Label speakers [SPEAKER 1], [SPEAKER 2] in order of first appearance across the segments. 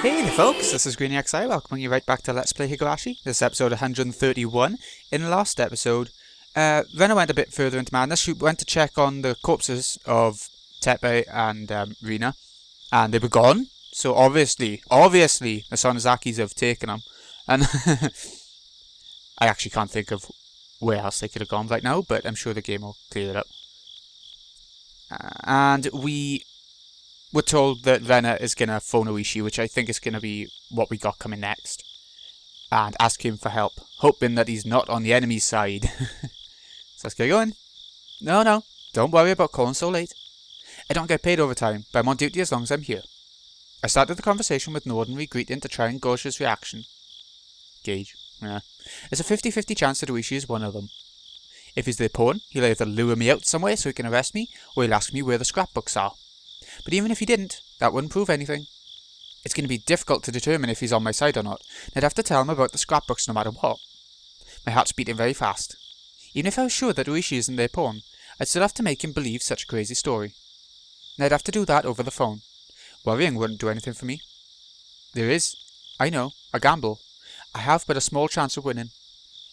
[SPEAKER 1] Hey there folks, this is GreenXI welcoming you right back to Let's Play Higurashi. This is episode 131. In the last episode, Rena went a bit further into madness. She went to check on the corpses of Tepe and Rena, and they were gone. So obviously, the Sonozakis have taken them. And I actually can't think of where else they could have gone right now, but I'm sure the game will clear it up. And we're told that Rena is going to phone Ooishi, which I think is going to be what we got coming next, and ask him for help, hoping that he's not on the enemy's side. So let's get going. No, don't worry about calling so late. I don't get paid overtime, but I'm on duty as long as I'm here. I started the conversation with an ordinary greeting to try and gauge his reaction. Gauge. Yeah. There's a 50-50 chance that Ooishi is one of them. If he's the pawn, he'll either lure me out somewhere so he can arrest me, or he'll ask me where the scrapbooks are. But even if he didn't, that wouldn't prove anything. It's going to be difficult to determine if he's on my side or not. I'd have to tell him about the scrapbooks no matter what. My heart's beating very fast. Even if I was sure that Ooishi isn't their pawn, I'd still have to make him believe such a crazy story. And I'd have to do that over the phone. Worrying wouldn't do anything for me. There is, I know, a gamble. I have but a small chance of winning.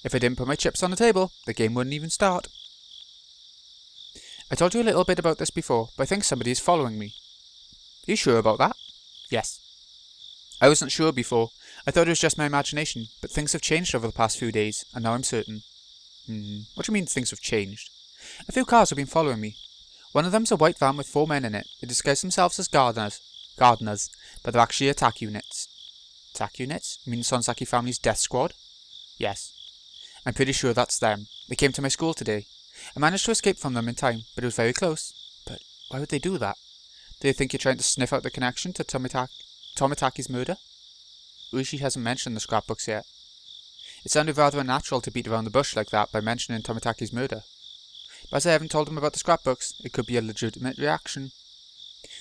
[SPEAKER 1] If I didn't put my chips on the table, the game wouldn't even start. I told you a little bit about this before, but I think somebody is following me. Are you sure about that? Yes. I wasn't sure before. I thought it was just my imagination, but things have changed over the past few days, and now I'm certain. What do you mean things have changed? A few cars have been following me. One of them's a white van with 4 men in it. They disguise themselves as gardeners, but they're actually attack units. Attack units? You mean the Sonozaki family's death squad? Yes. I'm pretty sure that's them. They came to my school today. I managed to escape from them in time, but it was very close. But why would they do that? Do they think you're trying to sniff out the connection to Tomitaki's murder? Ooishi hasn't mentioned the scrapbooks yet. It sounded rather unnatural to beat around the bush like that by mentioning Tomitaki's murder. But as I haven't told him about the scrapbooks, it could be a legitimate reaction.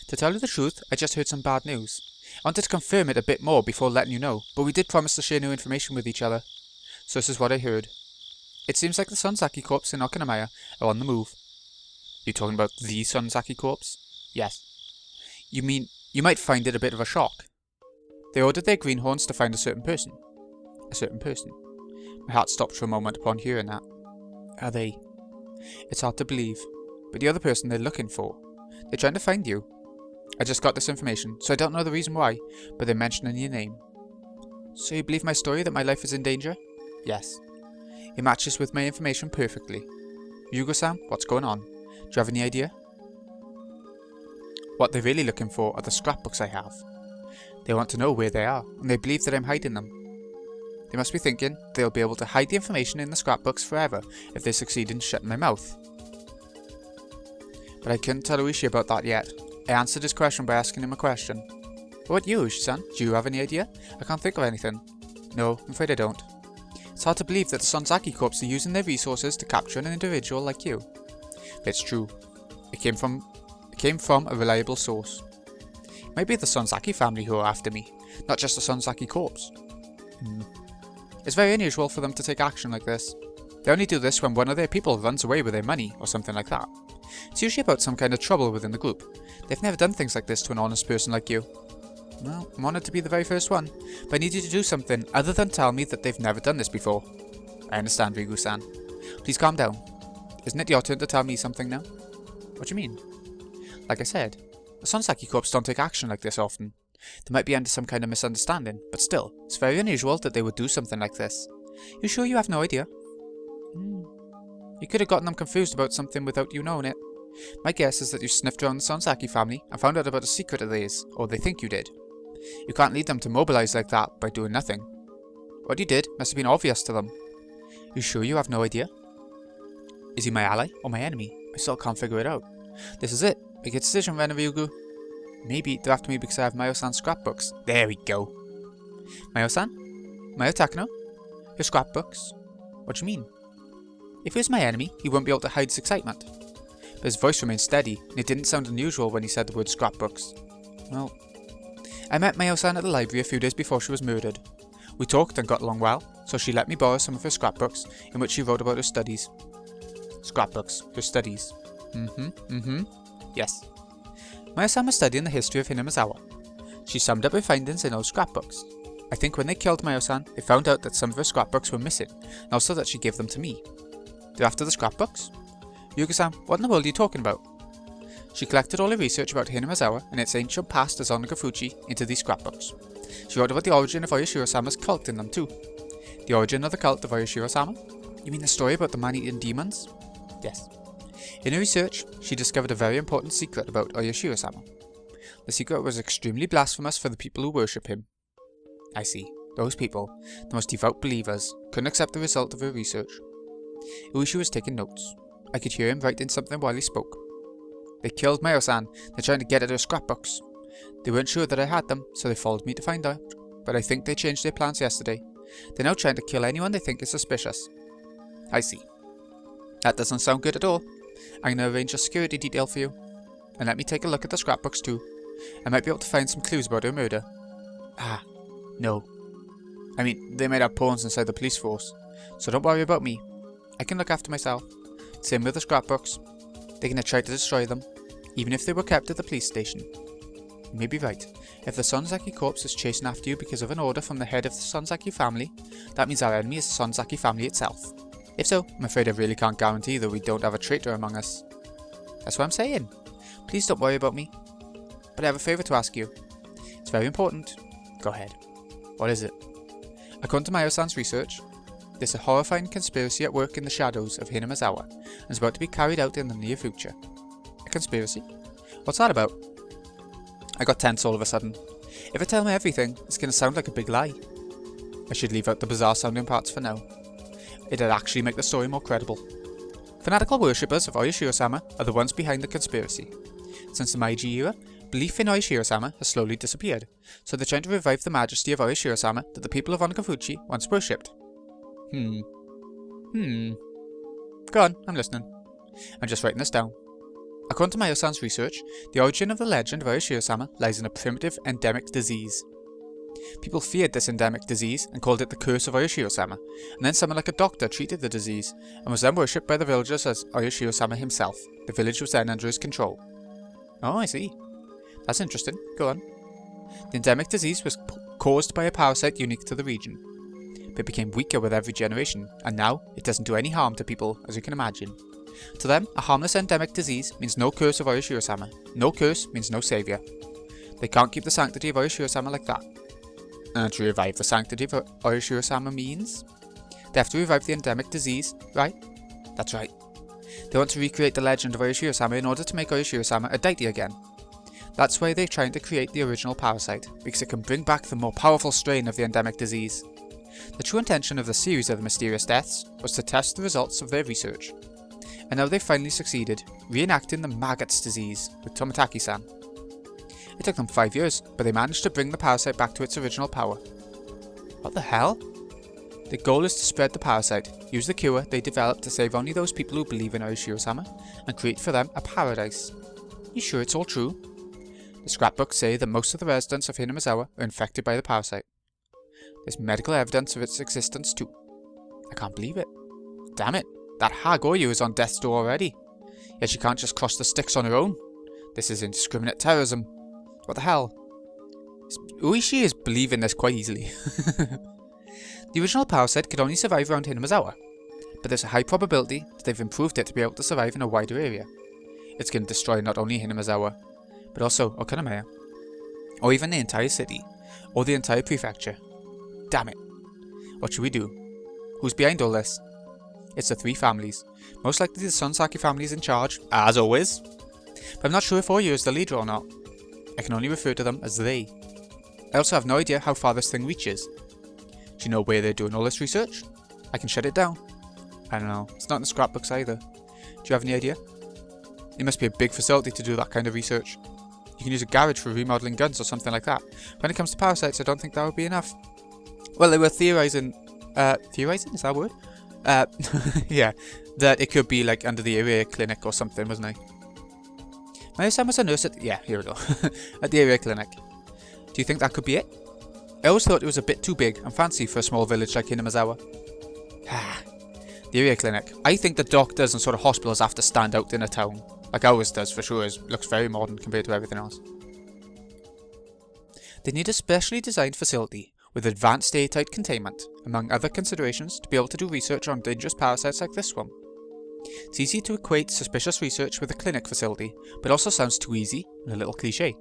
[SPEAKER 1] To tell you the truth, I just heard some bad news. I wanted to confirm it a bit more before letting you know, but we did promise to share new information with each other. So this is what I heard. It seems like the Sonozaki corps in Okinamaya are on the move. You talking about the Sonozaki corps? Yes. You mean, you might find it a bit of a shock. They ordered their greenhorns to find a certain person. A certain person. My heart stopped for a moment upon hearing that. Are they? It's hard to believe, but the other person they're looking for. They're trying to find you. I just got this information, so I don't know the reason why, but they're mentioning your name. So you believe my story that my life is in danger? Yes. It matches with my information perfectly. Yugo-san, what's going on? Do you have any idea? What they're really looking for are the scrapbooks I have. They want to know where they are, and they believe that I'm hiding them. They must be thinking they'll be able to hide the information in the scrapbooks forever if they succeed in shutting my mouth. But I couldn't tell Ooishi about that yet. I answered his question by asking him a question. What about you, Ooishi-san? Do you have any idea? I can't think of anything. No, I'm afraid I don't. It's hard to believe that the Sonozaki corps are using their resources to capture an individual like you. But it's true. It came from a reliable source. It might be the Sonozaki family who are after me, not just the Sonozaki corps. It's very unusual for them to take action like this. They only do this when one of their people runs away with their money or something like that. It's usually about some kind of trouble within the group. They've never done things like this to an honest person like you. Well, I'm honoured to be the very first one, but I need you to do something other than tell me that they've never done this before. I understand, Rigu-san. Please calm down. Isn't it your turn to tell me something now? What do you mean? Like I said, the Sonozaki corps don't take action like this often. They might be under some kind of misunderstanding, but still, it's very unusual that they would do something like this. You sure you have no idea? You could have gotten them confused about something without you knowing it. My guess is that you sniffed around the Sonozaki family and found out about a secret of theirs, or they think you did. You can't lead them to mobilize like that by doing nothing. What you did must have been obvious to them. You sure you have no idea? Is he my ally or my enemy? I still can't figure it out. This is it. Make a decision, Rena Ryugu. Maybe they're after me because I have Mayo-san's scrapbooks. There we go. Mayo-san? Mayo Takano? Your scrapbooks? What do you mean? If he was my enemy, he wouldn't be able to hide his excitement. But his voice remained steady, and it didn't sound unusual when he said the word scrapbooks. Well, I met Mayo-san at the library a few days before she was murdered. We talked and got along well, so she let me borrow some of her scrapbooks, in which she wrote about her studies. Scrapbooks, her studies. Yes. Mayo-san was studying the history of Hinamizawa. She summed up her findings in old scrapbooks. I think when they killed Mayo-san, they found out that some of her scrapbooks were missing, and also that she gave them to me. They're after the scrapbooks? Yuga-san, what in the world are you talking about? She collected all her research about Hinamazawa and its ancient past as Onagafuchi into these scrapbooks. She wrote about the origin of Oyashiro-sama's cult in them too. The origin of the cult of Oyashiro-sama? You mean the story about the man-eating demons? Yes. In her research, she discovered a very important secret about Oyashiro-sama. The secret was extremely blasphemous for the people who worship him. I see. Those people, the most devout believers, couldn't accept the result of her research. Ooishi was taking notes. I could hear him writing something while he spoke. They killed Mayo-san. They're trying to get at her scrapbooks. They weren't sure that I had them, so they followed me to find out. But I think they changed their plans yesterday. They're now trying to kill anyone they think is suspicious. I see. That doesn't sound good at all. I'm going to arrange a security detail for you. And let me take a look at the scrapbooks too. I might be able to find some clues about her murder. Ah, no. I mean, they might have pawns inside the police force. So don't worry about me. I can look after myself. Same with the scrapbooks. They're going to try to destroy them, even if they were kept at the police station. You may be right. If the Sonzaki corpse is chasing after you because of an order from the head of the Sonzaki family, that means our enemy is the Sonzaki family itself. If so, I'm afraid I really can't guarantee that we don't have a traitor among us. That's what I'm saying. Please don't worry about me. But I have a favour to ask you. It's very important. Go ahead. What is it? According to Mayo-san's research, there's a horrifying conspiracy at work in the shadows of Hinamazawa, and is about to be carried out in the near future. A conspiracy? What's that about? I got tense all of a sudden. If I tell me everything, it's going to sound like a big lie. I should leave out the bizarre sounding parts for now. It'd actually make the story more credible. Fanatical worshippers of Oyashiro-sama are the ones behind the conspiracy. Since the Meiji era, belief in Oyashiro-sama has slowly disappeared, so they're trying to revive the majesty of Oyashiro-sama that the people of Onagafuchi once worshipped. Go on, I'm listening. I'm just writing this down. According to Mayo-san's research, the origin of the legend of Oyashiro-sama lies in a primitive endemic disease. People feared this endemic disease and called it the curse of Oyashiro-sama, and then someone like a doctor treated the disease, and was then worshipped by the villagers as Oyashiro-sama himself. The village was then under his control. Oh, I see. That's interesting. Go on. The endemic disease was caused by a parasite unique to the region. It became weaker with every generation, and now it doesn't do any harm to people, as you can imagine. To them, a harmless endemic disease means no curse of Oyashiro-sama. No curse means no saviour. They can't keep the sanctity of Oyashiro-sama like that. And to revive the sanctity of Oyashiro-sama means they have to revive the endemic disease, right? That's right. They want to recreate the legend of Oyashiro-sama in order to make Oyashiro-sama a deity again. That's why they're trying to create the original parasite, because it can bring back the more powerful strain of the endemic disease. The true intention of the series of the mysterious deaths was to test the results of their research. And now they've finally succeeded, reenacting the maggots disease with Tomataki-san. It took them 5 years, but they managed to bring the parasite back to its original power. What the hell? The goal is to spread the parasite, use the cure they developed to save only those people who believe in Oyashiro-sama, and create for them a paradise. You sure it's all true? The scrapbooks say that most of the residents of Hinamazawa are infected by the parasite. There's medical evidence of its existence too. I can't believe it. Damn it, that Higurashi is on death's door already. Yet she can't just cross the sticks on her own. This is indiscriminate terrorism. What the hell? Ooishi is believing this quite easily. The original parasite could only survive around Hinamazawa, but there's a high probability that they've improved it to be able to survive in a wider area. It's going to destroy not only Hinamazawa, but also Okanamaya, or even the entire city, or the entire prefecture. Damn it. What should we do? Who's behind all this? It's the three families. Most likely the Sonzaki family is in charge, as always. But I'm not sure if Oyo is the leader or not. I can only refer to them as they. I also have no idea how far this thing reaches. Do you know where they're doing all this research? I can shut it down. I don't know. It's not in the scrapbooks either. Do you have any idea? It must be a big facility to do that kind of research. You can use a garage for remodeling guns or something like that. When it comes to parasites, I don't think that would be enough. Well, they were theorising... theorising? Is that a word? Yeah. That it could be like under the area clinic or something, wasn't it? Mayo-san was a nurse at... Yeah, here we go. At the area clinic. Do you think that could be it? I always thought it was a bit too big and fancy for a small village like Hinamazawa. The area clinic. I think the doctors and sort of hospitals have to stand out in a town. Like ours does, for sure. It looks very modern compared to everything else. They need a specially designed facility with advanced airtight containment, among other considerations, to be able to do research on dangerous parasites like this one. It's easy to equate suspicious research with a clinic facility, but also sounds too easy and a little cliché.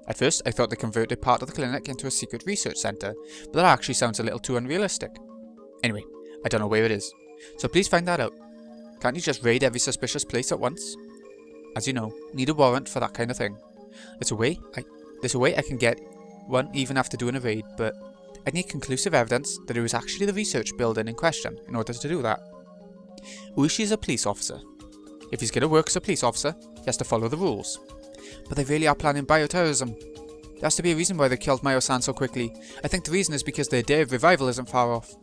[SPEAKER 1] At first, I thought they converted part of the clinic into a secret research centre, but that actually sounds a little too unrealistic. Anyway, I don't know where it is, so please find that out. Can't you just raid every suspicious place at once? As you know, need a warrant for that kind of thing. There's a way I can get one even after doing a raid, but I need conclusive evidence that it was actually the research building in question in order to do that. Ooishi is a police officer. If he's going to work as a police officer, he has to follow the rules. But they really are planning bioterrorism. There has to be a reason why they killed Mayo-san so quickly. I think the reason is because their day of revival isn't far off.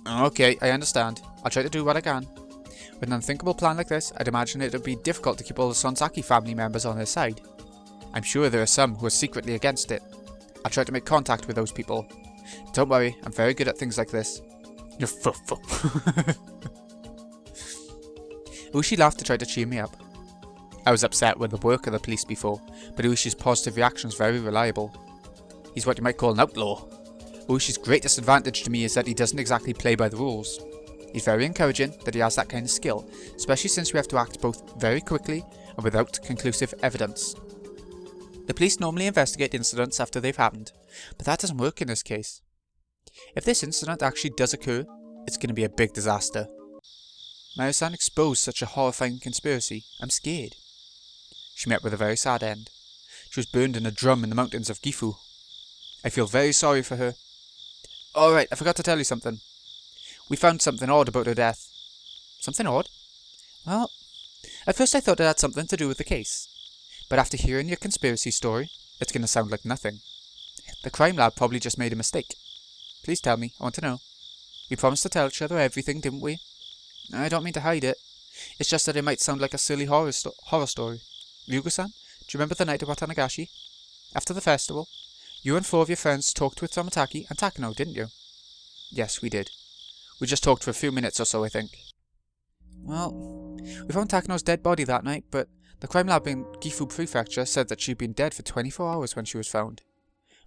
[SPEAKER 1] Okay, I understand. I'll try to do what I can. With an unthinkable plan like this, I'd imagine it would be difficult to keep all the Sonsaki family members on their side. I'm sure there are some who are secretly against it. I'll try to make contact with those people. Don't worry, I'm very good at things like this. Ooishi laughed to try to cheer me up. I was upset with the work of the police before, but Uishi's positive reaction is very reliable. He's what you might call an outlaw. Uishi's greatest advantage to me is that he doesn't exactly play by the rules. He's very encouraging that he has that kind of skill, especially since we have to act both very quickly and without conclusive evidence. The police normally investigate incidents after they've happened, but that doesn't work in this case. If this incident actually does occur, it's going to be a big disaster. Mayo-san exposed such a horrifying conspiracy. I'm scared. She met with a very sad end. She was burned in a drum in the mountains of Gifu. I feel very sorry for her. Alright, I forgot to tell you something. We found something odd about her death. Something odd? Well, at first I thought it had something to do with the case. But after hearing your conspiracy story, it's going to sound like nothing. The crime lab probably just made a mistake. Please tell me, I want to know. We promised to tell each other everything, didn't we? I don't mean to hide it. It's just that it might sound like a silly horror story. Ryuga-san, do you remember the night at Watanagashi? After the festival, you and 4 of your friends talked with Tomataki and Takano, didn't you? Yes, we did. We just talked for a few minutes or so, I think. Well, we found Takano's dead body that night, but the crime lab in Gifu Prefecture said that she'd been dead for 24 hours when she was found.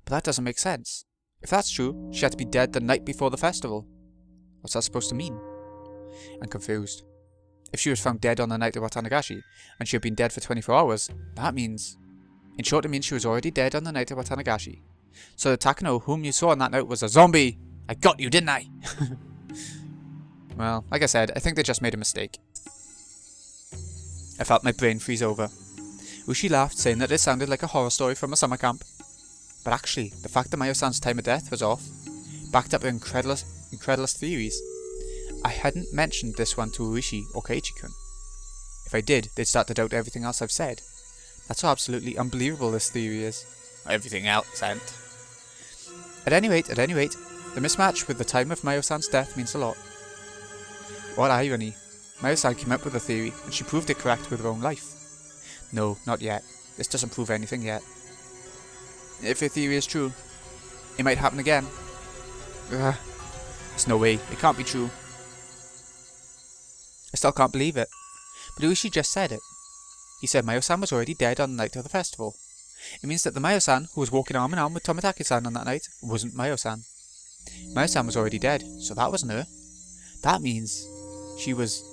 [SPEAKER 1] But that doesn't make sense. If that's true, she had to be dead the night before the festival. What's that supposed to mean? I'm confused. If she was found dead on the night of Watanagashi, and she had been dead for 24 hours, that means... In short, it means she was already dead on the night of Watanagashi. So the Takano whom you saw on that night was a zombie! I got you, didn't I? Well, like I said, I think they just made a mistake. I felt my brain freeze over. Ooishi laughed, saying that it sounded like a horror story from a summer camp. But actually, the fact that Mayo-san's time of death was off backed up her incredulous theories. I hadn't mentioned this one to Ooishi or Keiichi-kun. If I did, they'd start to doubt everything else I've said. That's how absolutely unbelievable this theory is. Everything else, ain't. At any rate, the mismatch with the time of Mayo-san's death means a lot. What irony. Mayo-san came up with a theory, and she proved it correct with her own life. No, not yet. This doesn't prove anything yet. If her theory is true, it might happen again. There's no way. It can't be true. I still can't believe it. But Ooishi just said it. He said Mayo-san was already dead on the night of the festival. It means that the Mayo-san who was walking arm in arm with Tomataki-san on that night wasn't Mayo-san. Mayo-san was already dead, so that wasn't her. That means she was...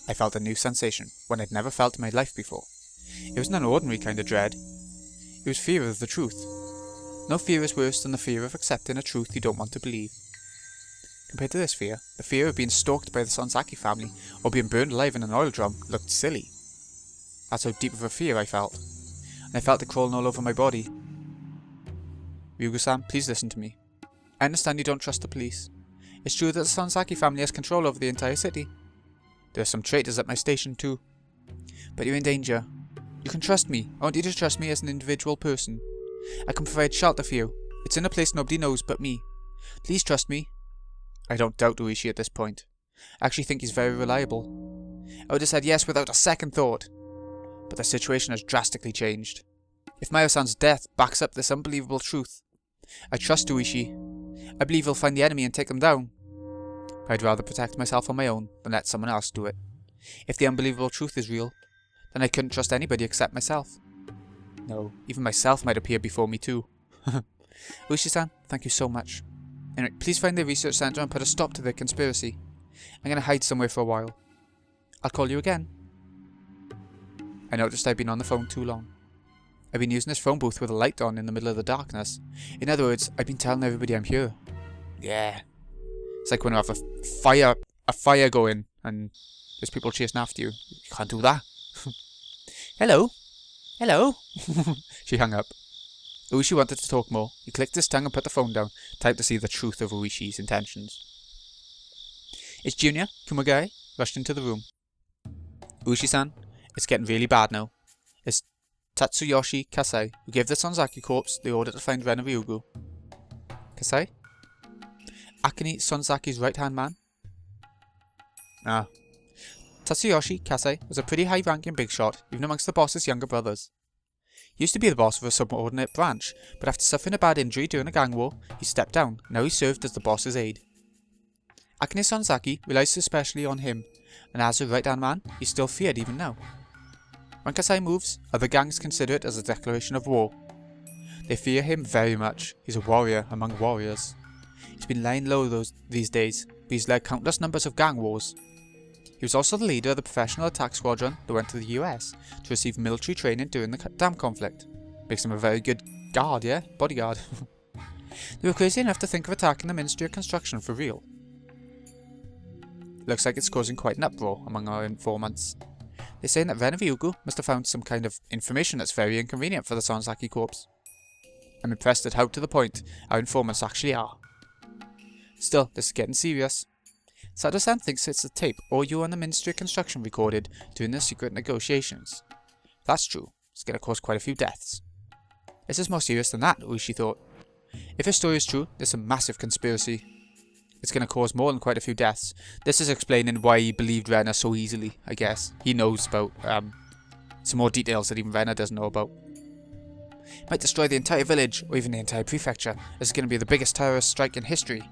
[SPEAKER 1] I felt a new sensation, one I'd never felt in my life before. It wasn't an ordinary kind of dread. It was fear of the truth. No fear is worse than the fear of accepting a truth you don't want to believe. Compared to this fear, the fear of being stalked by the Sonsaki family or being burned alive in an oil drum looked silly. That's how deep of a fear I felt, and I felt it crawling all over my body. Ryuga-san, please listen to me. I understand you don't trust the police. It's true that the Sonsaki family has control over the entire city. There are some traitors at my station too. But you're in danger. You can trust me. I want you to trust me as an individual person. I can provide shelter for you. It's in a place nobody knows but me. Please trust me. I don't doubt Ooishi at this point. I actually think he's very reliable. I would have said yes without a second thought. But the situation has drastically changed. If Mayo-san's death backs up this unbelievable truth, I trust Ooishi. I believe he'll find the enemy and take them down. But I'd rather protect myself on my own than let someone else do it. If the unbelievable truth is real, then I couldn't trust anybody except myself. No, even myself might appear before me too. Ooishi-san, thank you so much. Anyway, please find the research center and put a stop to the conspiracy. I'm gonna hide somewhere for a while. I'll call you again. I noticed I've been on the phone too long. I've been using this phone booth with a light on in the middle of the darkness. In other words, I've been telling everybody I'm here. Yeah. It's like when you have a fire going and there's people chasing after you. You can't do that. Hello? Hello? She hung up. Ooishi wanted to talk more. He clicked his tongue and put the phone down, time to see the truth of Ooishi's intentions. It's Junior, Kumagai, rushed into the room. Ooishi-san, it's getting really bad now. It's Tatsuyoshi Kasai, who gave the Sonzaki corpse the order to find Rena Ryugu. Kasai? Akane Sonzaki's right-hand man? Ah. Tatsuyoshi Kasai was a pretty high-ranking big shot, even amongst the boss's younger brothers. He used to be the boss of a subordinate branch, but after suffering a bad injury during a gang war, he stepped down. Now he served as the boss's aide. Akane Sonzaki relies especially on him, and as a right-hand man, he's still feared even now. When Kasai moves, other gangs consider it as a declaration of war. They fear him very much. He's a warrior among warriors. He's been lying low these days, but he's led countless numbers of gang wars. He was also the leader of the professional attack squadron that went to the US to receive military training during the dam conflict. Makes him a very good guard, yeah? Bodyguard. They were crazy enough to think of attacking the Ministry of Construction for real. Looks like it's causing quite an uproar among our informants. They're saying that Rena Ryugu must have found some kind of information that's very inconvenient for the Sonzaki Corps. I'm impressed at how to the point our informants actually are. Still, this is getting serious. Sado-san thinks it's a tape you and the Ministry of Construction recorded during the secret negotiations. If that's true, it's going to cause quite a few deaths. This is more serious than that, Ooishi thought. If his story is true, there's a massive conspiracy. It's going to cause more than quite a few deaths. This is explaining why he believed Rena so easily, I guess. He knows about some more details that even Rena doesn't know about. Might destroy the entire village, or even the entire prefecture. This is going to be the biggest terrorist strike in history.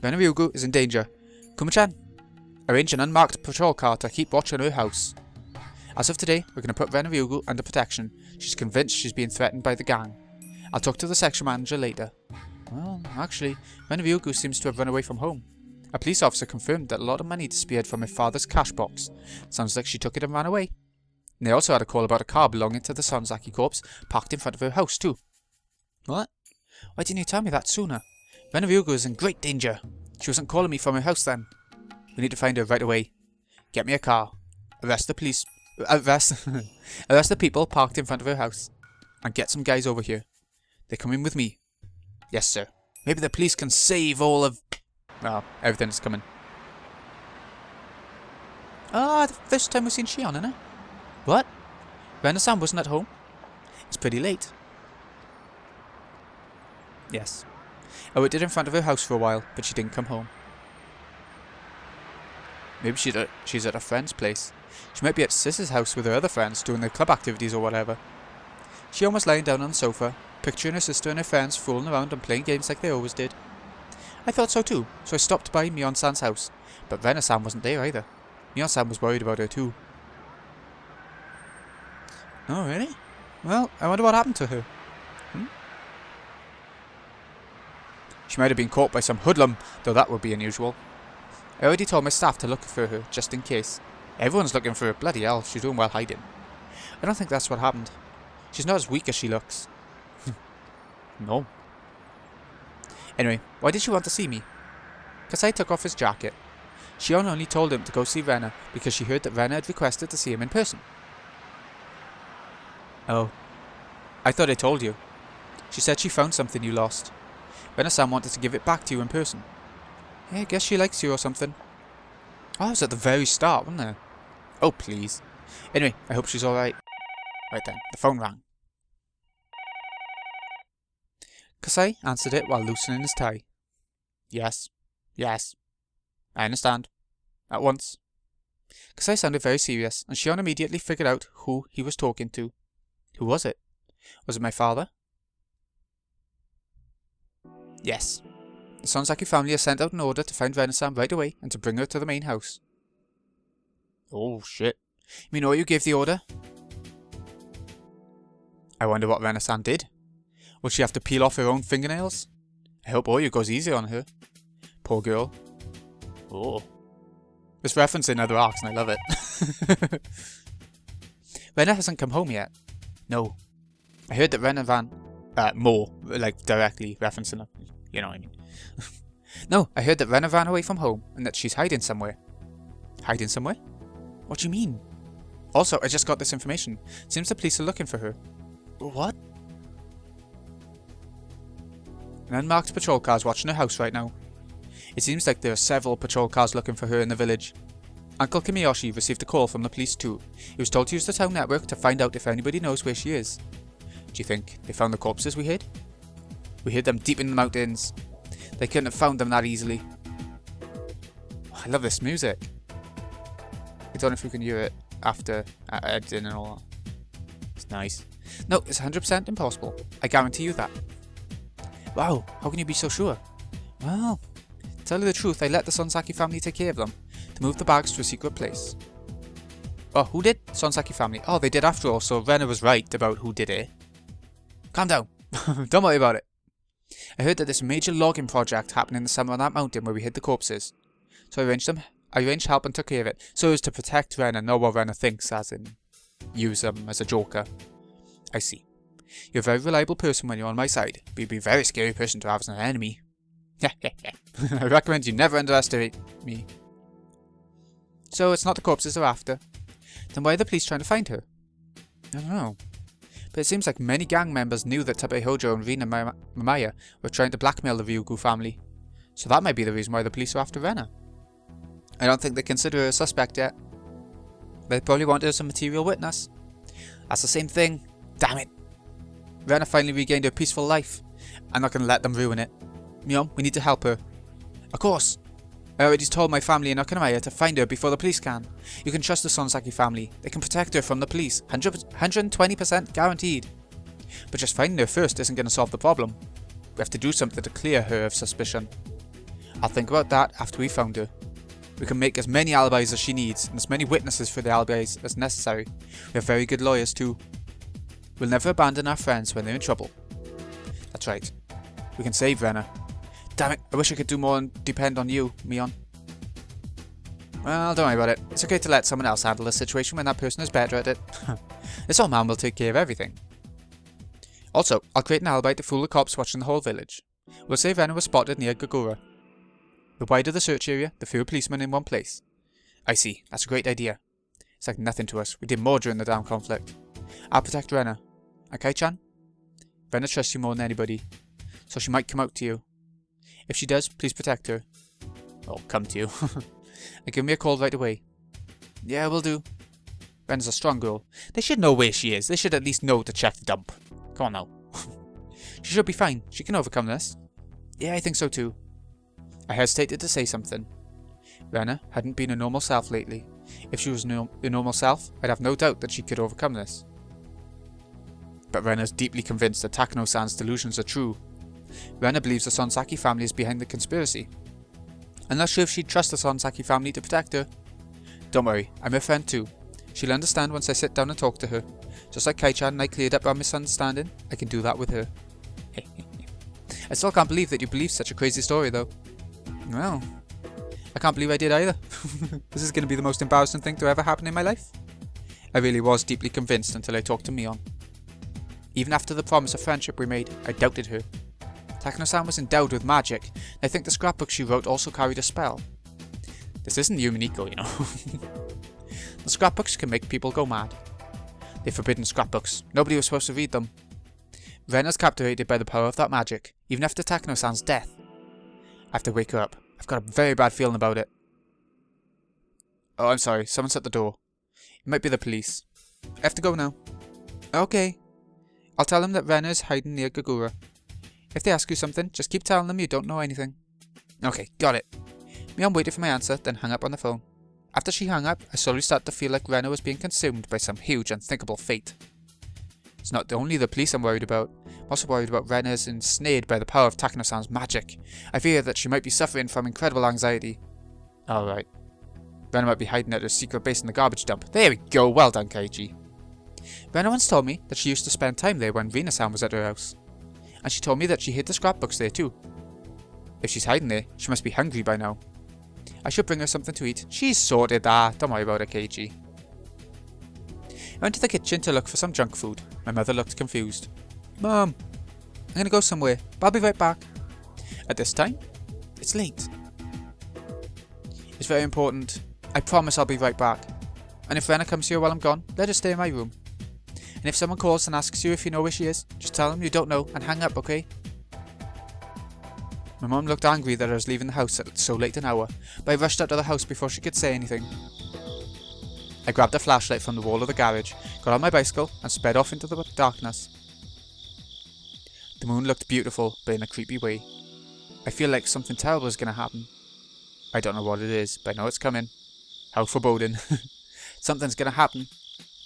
[SPEAKER 1] Rena Ryugu is in danger. Kuma-chan, arrange an unmarked patrol car to keep watch on her house. As of today, we're going to put Rena Ryugu under protection. She's convinced she's being threatened by the gang. I'll talk to the section manager later. Well, actually, Rena Ryugu seems to have run away from home. A police officer confirmed that a lot of money disappeared from her father's cash box. Sounds like she took it and ran away. And they also had a call about a car belonging to the Sonzaki Corps parked in front of her house too. What? Why didn't you tell me that sooner? Rena Ryugu is in great danger. She wasn't calling me from her house then. We need to find her right away. Get me a car. Arrest the police. Arrest the people parked in front of her house. And get some guys over here. They're coming with me. Yes, sir. Maybe the police can save all of... Oh, everything's coming. Ah, the first time we've seen Shion, isn't it? What? Rena-san wasn't at home? It's pretty late. Yes. I waited in front of her house for a while, but she didn't come home. Maybe she's at a friend's place. She might be at Sis's house with her other friends, doing their club activities or whatever. Shion was lying down on the sofa, picturing her sister and her friends fooling around and playing games like they always did. I thought so too, so I stopped by Mion-san's house, but Rena-san wasn't there either. Mion-san was worried about her too. Oh, really? Well, I wonder what happened to her. She might have been caught by some hoodlum, though that would be unusual. I already told my staff to look for her, just in case. Everyone's looking for her, bloody hell, she's doing well hiding. I don't think that's what happened. She's not as weak as she looks. No. Anyway, why did she want to see me? Kasai took off his jacket. Shion only told him to go see Rena because she heard that Rena had requested to see him in person. Oh. I thought I told you. She said she found something you lost. Rena-san wanted to give it back to you in person. Yeah, I guess she likes you or something. Oh, it was at the very start, wasn't it? Oh, please. Anyway, I hope she's alright. Right then, the phone rang. Kasai answered it while loosening his tie. Yes. Yes. I understand. At once. Kasai sounded very serious, and Shion immediately figured out who he was talking to. Who was it? Was it my father? Yes. The Sonzaki family has sent out an order to find Rena-san right away and to bring her to the main house. Oh, shit. You mean you gave the order? I wonder what Rena-san did. Will she have to peel off her own fingernails? I hope Oyu goes easy on her. Poor girl. Oh. This reference in other arcs and I love it. Rena hasn't come home yet. No. I heard that Rena ran... more, like directly referencing her. You know what I mean. No, I heard that Rena ran away from home and that she's hiding somewhere. Hiding somewhere? What do you mean? Also, I just got this information. Seems the police are looking for her. What? An unmarked patrol car's watching her house right now. It seems like there are several patrol cars looking for her in the village. Uncle Kimiyoshi received a call from the police too. He was told to use the town network to find out if anybody knows where she is. Do you think they found the corpses we hid? We hid them deep in the mountains. They couldn't have found them that easily. I love this music. I don't know if we can hear it after editing and all that. It's nice. No, it's 100% impossible. I guarantee you that. Wow, how can you be so sure? Well, to tell you the truth, I let the Sonsaki family take care of them, to move the bags to a secret place. Oh, who did? Sonsaki family. Oh, they did after all, so Rena was right about who did it. Calm down. Don't worry about it. I heard that there's a major logging project happening in the summer on that mountain where we hid the corpses. So I arranged help and took care of it, so as to protect Rena, not what Rena thinks, as in use them as a joker. I see. You're a very reliable person when you're on my side, but you'd be a very scary person to have as an enemy. I recommend you never underestimate me. So it's not the corpses they're after. Then why are the police trying to find her? I don't know. But it seems like many gang members knew that Tabe Hojo and Rena Mamaya were trying to blackmail the Ryugu family. So that might be the reason why the police are after Rena. I don't think they consider her a suspect yet. They probably want her as a material witness. That's the same thing. Damn it. Rena finally regained her peaceful life. I'm not going to let them ruin it. Mion, we need to help her. Of course. I already told my family in Okanamaya to find her before the police can. You can trust the Sonsaki family. They can protect her from the police. 120% guaranteed. But just finding her first isn't going to solve the problem. We have to do something to clear her of suspicion. I'll think about that after we found her. We can make as many alibis as she needs, and as many witnesses for the alibis as necessary. We have very good lawyers too. We'll never abandon our friends when they're in trouble. That's right. We can save Rena. Damn it, I wish I could do more and depend on you, Mion. Well, don't worry about it. It's okay to let someone else handle the situation when that person is better at it. This old man will take care of everything. Also, I'll create an alibi to fool the cops watching the whole village. We'll say Rena was spotted near Gagura. The wider the search area, the fewer policemen in one place. I see, that's a great idea. It's like nothing to us. We did more during the damn conflict. I'll protect Rena. Okay-chan? Rena trusts you more than anybody, so she might come out to you. If she does, please protect her. Or come to you. And give me a call right away. Yeah, will do. Rena's a strong girl. They should know where she is. They should at least know to check the dump. Come on now. She should be fine. She can overcome this. Yeah, I think so too. I hesitated to say something. Rena hadn't been a normal self lately. If she was a normal self, I'd have no doubt that she could overcome this. But Rena's deeply convinced that Takano-san's delusions are true. Rena believes the Sonsaki family is behind the conspiracy. I'm not sure if she'd trust the Sonsaki family to protect her. Don't worry, I'm her friend too. She'll understand once I sit down and talk to her. Just like Kai-chan and I cleared up our misunderstanding, I can do that with her. I still can't believe that you believe such a crazy story though. Well, I can't believe I did either. This is going to be the most embarrassing thing to ever happen in my life. I really was deeply convinced until I talked to Mion. Even after the promise of friendship we made, I doubted her. Takano-san was endowed with magic, and I think the scrapbook she wrote also carried a spell. This isn't Yuminiko, you know. The scrapbooks can make people go mad. They're forbidden scrapbooks. Nobody was supposed to read them. Rena's captivated by the power of that magic, even after Takano-san's death. I have to wake her up. I've got a very bad feeling about it. Oh, I'm sorry. Someone's at the door. It might be the police. I have to go now. Okay. I'll tell them that Rena is hiding near Gagura. If they ask you something, just keep telling them you don't know anything. Okay, got it. Mion waited for my answer, then hung up on the phone. After she hung up, I slowly started to feel like Rena was being consumed by some huge, unthinkable fate. It's not only the police I'm worried about. I'm also worried about Rena is ensnared by the power of Takano-san's magic. I fear that she might be suffering from incredible anxiety. Alright. Rena might be hiding at her secret base in the garbage dump. There we go, well done, Kaiichi. Rena once told me that she used to spend time there when Rena-san was at her house. And she told me that she hid the scrapbooks there too. If she's hiding there, she must be hungry by now. I should bring her something to eat. She's sorted that. Don't worry about it, Keiji. I went to the kitchen to look for some junk food. My mother looked confused. Mom, I'm gonna go somewhere, but I'll be right back. At this time, it's late. It's very important. I promise I'll be right back. And if Rena comes here while I'm gone, let her stay in my room. And if someone calls and asks you if you know where she is, just tell them you don't know and hang up, okay? My mum looked angry that I was leaving the house at so late an hour, but I rushed out of the house before she could say anything. I grabbed a flashlight from the wall of the garage, got on my bicycle, and sped off into the darkness. The moon looked beautiful, but in a creepy way. I feel like something terrible is going to happen. I don't know what it is, but I know it's coming. How foreboding. Something's going to happen.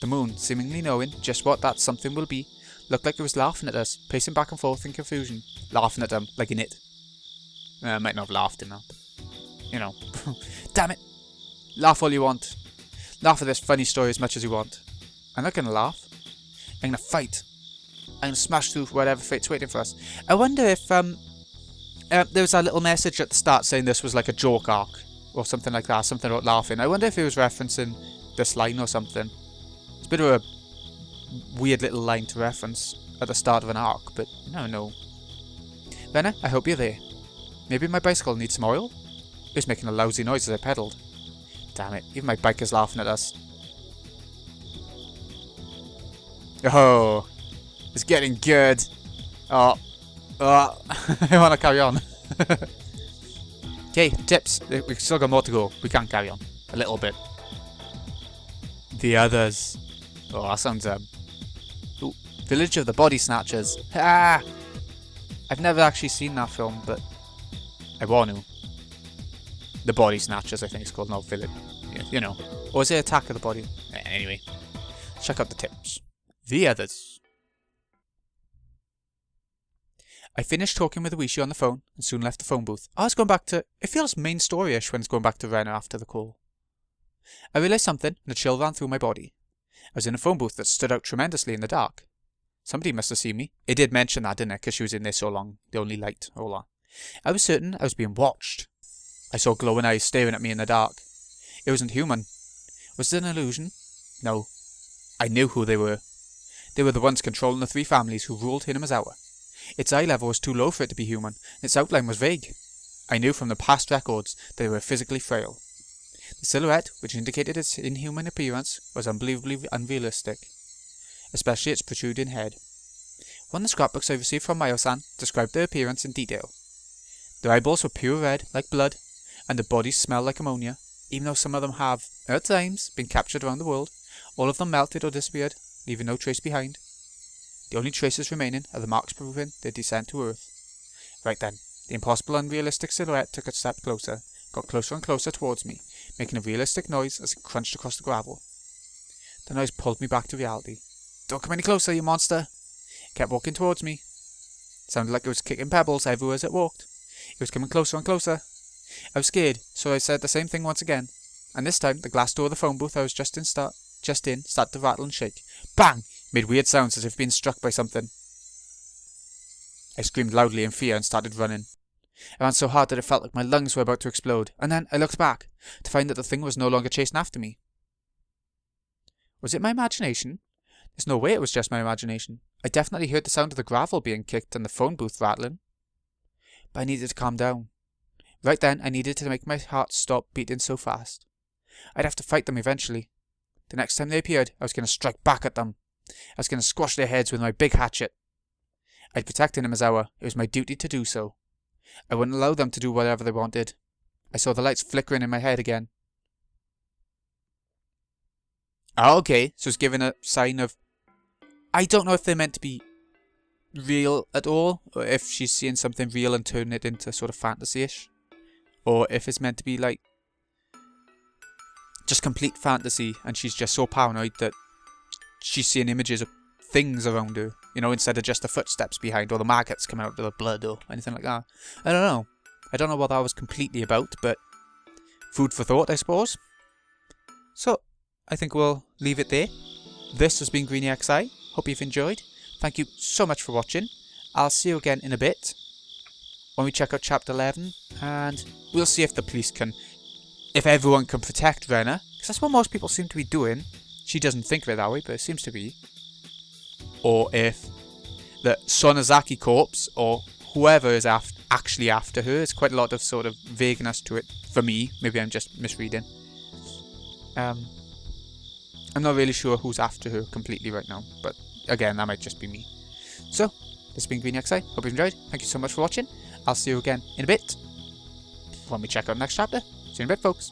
[SPEAKER 1] The moon, seemingly knowing just what that something will be, looked like it was laughing at us, pacing back and forth in confusion. Laughing at them, like in it. I might not have laughed in that. You know. Damn it! Laugh all you want. Laugh at this funny story as much as you want. I'm not going to laugh. I'm going to fight. I'm going to smash through whatever fate's waiting for us. I wonder if there was a little message at the start saying this was like a joke arc. Or something like that. Something about laughing. I wonder if he was referencing this line or something. It's a bit of a weird little line to reference at the start of an arc, but you never know. Rena, I hope you're there. Maybe my bicycle needs some oil? It was making a lousy noise as I pedalled. Damn it, even my bike is laughing at us. Oh, it's getting good. Oh, I want to carry on. Okay, tips. We've still got more to go. We can carry on. A little bit. The others. Oh, that sounds, Ooh, Village of the Body Snatchers. Ah! I've never actually seen that film, but I want to. The Body Snatchers, I think it's called, not Village. Yeah, you know. Or is it Attack of the Body? Anyway, check out the tips. The others. I finished talking with Ooishi on the phone and soon left the phone booth. I was going back to... It feels main story-ish when it's going back to Rena after the call. I realised something and a chill ran through my body. I was in a phone booth that stood out tremendously in the dark. Somebody must have seen me. It did mention that, didn't it? Because she was in there so long. The only light. All that. I was certain I was being watched. I saw glowing eyes staring at me in the dark. It wasn't human. Was it an illusion? No. I knew who they were. They were the ones controlling the three families who ruled Hinamizawa. Its eye level was too low for it to be human, and its outline was vague. I knew from the past records that they were physically frail. The silhouette, which indicated its inhuman appearance, was unbelievably unrealistic, especially its protruding head. One of the scrapbooks I received from Mayo-san described their appearance in detail. Their eyeballs were pure red, like blood, and their bodies smelled like ammonia. Even though some of them have, at times, been captured around the world, all of them melted or disappeared, leaving no trace behind. The only traces remaining are the marks proving their descent to Earth. Right then, the impossible unrealistic silhouette took a step closer, got closer and closer towards me, making a realistic noise as it crunched across the gravel. The noise pulled me back to reality. Don't come any closer, you monster! It kept walking towards me. It sounded like it was kicking pebbles everywhere as it walked. It was coming closer and closer. I was scared, so I said the same thing once again, and this time the glass door of the phone booth I was just in started to rattle and shake. Bang! Made weird sounds as if being struck by something. I screamed loudly in fear and started running. I ran so hard that it felt like my lungs were about to explode, and then I looked back to find that the thing was no longer chasing after me. Was it my imagination? There's no way it was just my imagination. I definitely heard the sound of the gravel being kicked and the phone booth rattling. But I needed to calm down. Right then, I needed to make my heart stop beating so fast. I'd have to fight them eventually. The next time they appeared, I was going to strike back at them. I was going to squash their heads with my big hatchet. I'd protect Hinamizawa. It was my duty to do so. I wouldn't allow them to do whatever they wanted. I saw the lights flickering in my head again. Oh, okay, so it's giving a sign of... I don't know if they're meant to be real at all, or if she's seeing something real and turning it into sort of fantasy-ish. Or if it's meant to be like... just complete fantasy, and she's just so paranoid that she's seeing images of things around her, you know, instead of just the footsteps behind, or the maggots coming out of the blood, or anything like that. I don't know. I don't know what that was completely about, but food for thought, I suppose. So, I think we'll leave it there. this has been GreenyXI. Hope you've enjoyed. Thank you so much for watching. I'll see you again in a bit when we check out chapter 11, and we'll see if the police can, if everyone can protect Rena, because that's what most people seem to be doing. She doesn't think of it that way, but it seems to be. Or if the Sonozaki corpse, or whoever is actually after her. There's quite a lot of sort of vagueness to it for me. Maybe I'm just misreading. I'm not really sure who's after her completely right now, but again, that might just be me. So, this has been GreenyXI. Hope you enjoyed. Thank you so much for watching. I'll see you again in a bit when we check out the next chapter. See you in a bit, folks.